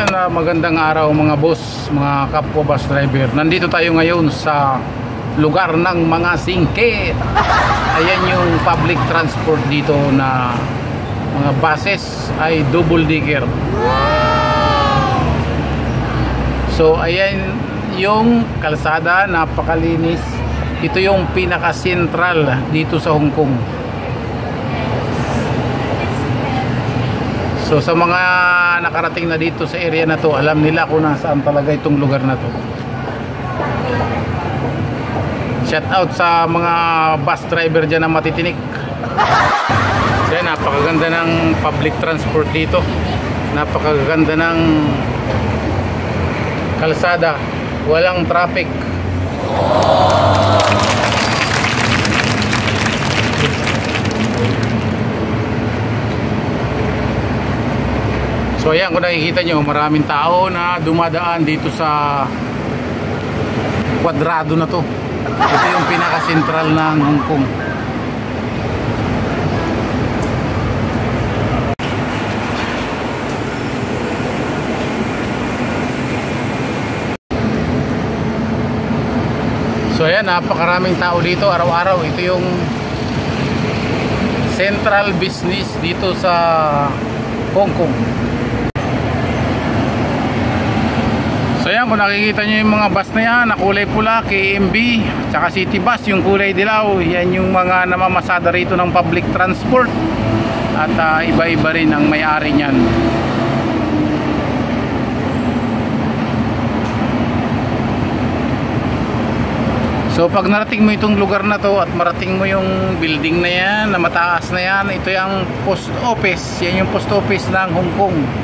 Ayan, magandang araw mga boss, mga kapwa bus driver. Nandito tayo ngayon sa lugar ng mga singkit. Ayan yung public transport dito na mga buses ay double decker. So ayan yung kalsada, napakalinis. Ito yung pinaka-sentral dito sa Hong Kong. So sa mga nakarating na dito sa area na to, alam nila kung nasaan talaga itong lugar na to. Shout out sa mga bus driver dyan na matitinik. Kaya napakaganda ng public transport dito. Napakaganda ng kalsada. Walang traffic. So ayan, kung nakikita nyo, maraming tao na dumadaan dito sa kwadrado na to. Ito yung pinaka-sentral ng Hong Kong. So ayan, napakaraming tao dito araw-araw. Ito yung central business dito sa Hong Kong. So ayan, kung nakikita nyo yung mga bus na yan na kulay pula, KMB, tsaka City Bus, yung kulay dilaw, yan yung mga namamasada rito ng public transport. At iba-iba rin ang may-ari nyan. So pag narating mo itong lugar na to at marating mo yung building na yan, na mataas na yan, ito yung post office. Yan yung post office ng Hong Kong.